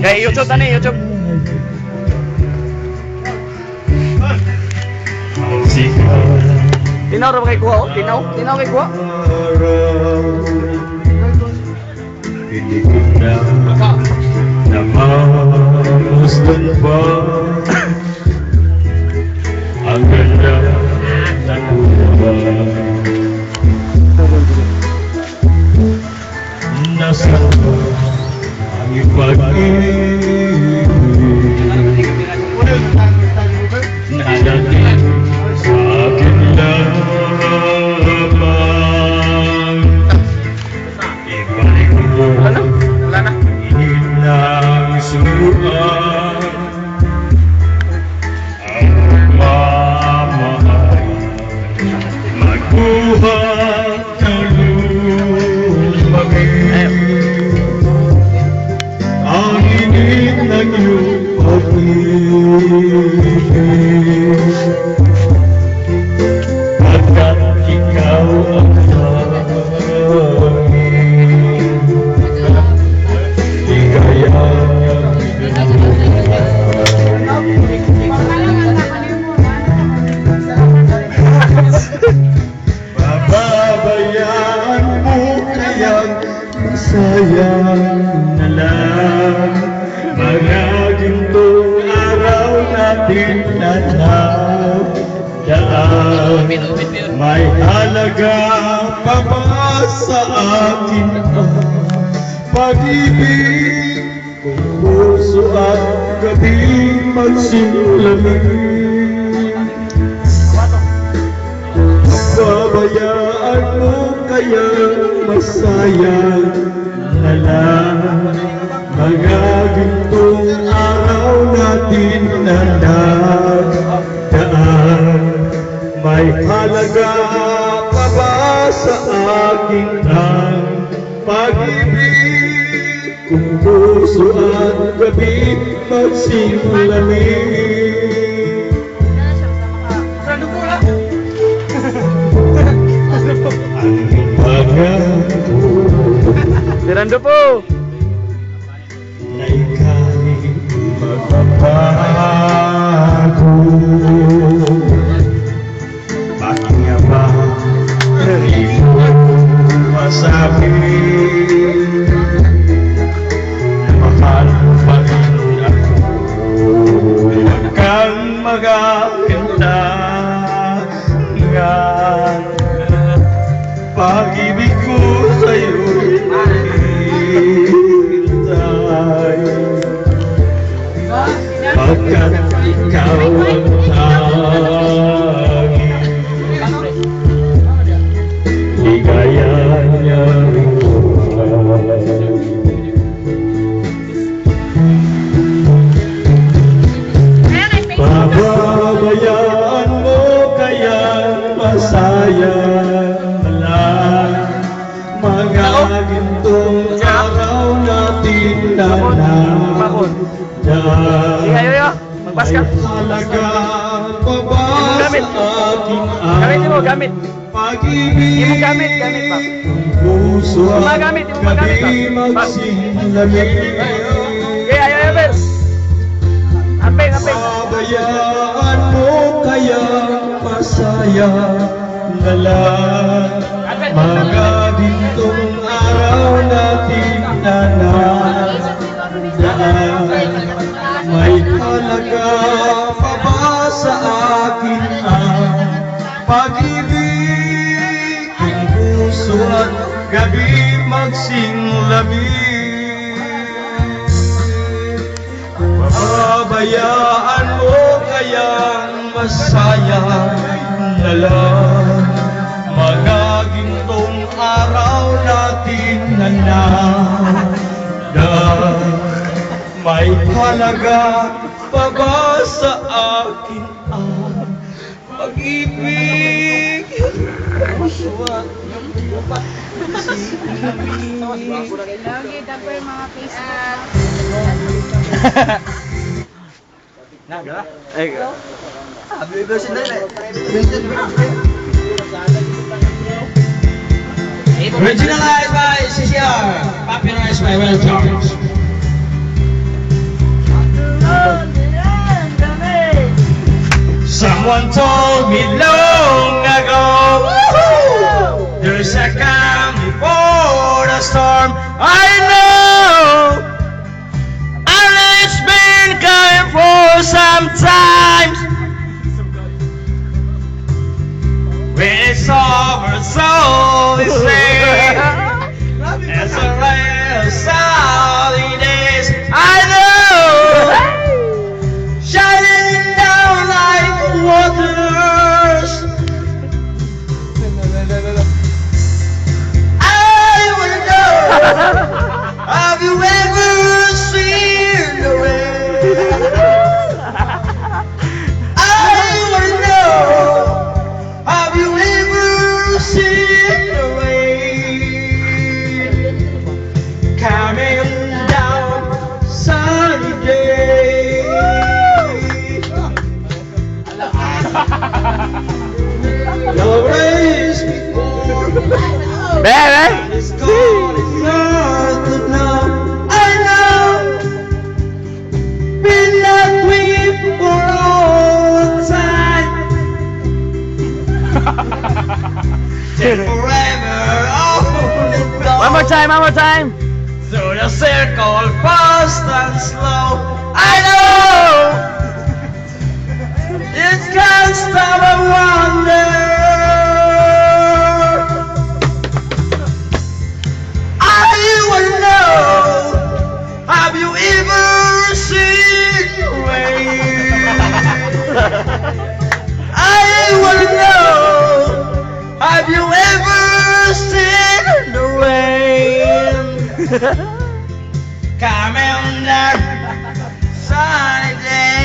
Kay YouTube tani, YouTube. Tinaw ra ba kay kuha? Tinaw? Tinaw kay kuha? Hindi ko na namamasdan pa ang ganda na kuha. Nasa ang iyong pag-ibig na dating sa akin lamang. Ibalik mo Wala na. ilang suruan ang mamahal magbuhat ng lumagin ang init ng iyong pag-ibig pagkat ikaw ang pababayaan mo kayang masayang na lang mga gintong araw natin na nagdaan. May halaga pa ba sa akin ang pag-ibig kung puso at gabi magsimulamin? Pabayaan mo kaya masayang na lang mga gintong araw natin na nagdaan. May halaga pa ba sa akin ang pag-ibig kung puso at gabi magsimulamin? Ang pagkato Dirando po. na ika'y magbabago. Bakit nga ba di mo masabi na mahal pa rin ako? Huwag kang mag-alinlangan, pag-ibig ko sa'yo'y hintay, pagkat ikaw ang tanging ligaya niya rin pababayaan mo kaya masayang mga gintong araw natin na nagdaan. Sige, ayo. Magbas ka. May halaga pa ba Gamit. sa akin Gamit mo, gamit. pag-ibig Imong gamit, gamit pa. puso at Gumagamit, imong gamit pa. gabi magsimulamin? Okay, ayo, Ber. Apeng. Pabayaan mo kaya masaya na lang mga gintong araw natin na nagdaan. May halaga pa ba sa akin ang pag-ibig kung puso at gabi magsimulamin? Pabayaan mo kayang masayang na lang mga gintong araw natin na nagdaan. May halaga pa ba sa akin ang pag-ibig? Puso at Lagi dapat mga Facebook. Happy birthday. Originalized by CCR, popularized by Well George. Someone told me long ago, there's a calm before the storm. I know, and it's been coming for some time. When it's over, so they say, it's a real solid days. I know, shining down like waters. I wanna know, have you ever seen the rain? I wanna know, have you ever seen the rain coming down sunny day? Your race before Bebe! it's gone, it's not to know. I know, been that way for all time. Till forever on and go. One more time, one more time! Through the circle, fast and slow. I know, it can't stop a wonder. I wanna know, have you ever seen the rain? I wanna know, have you ever seen the rain coming down sunny day?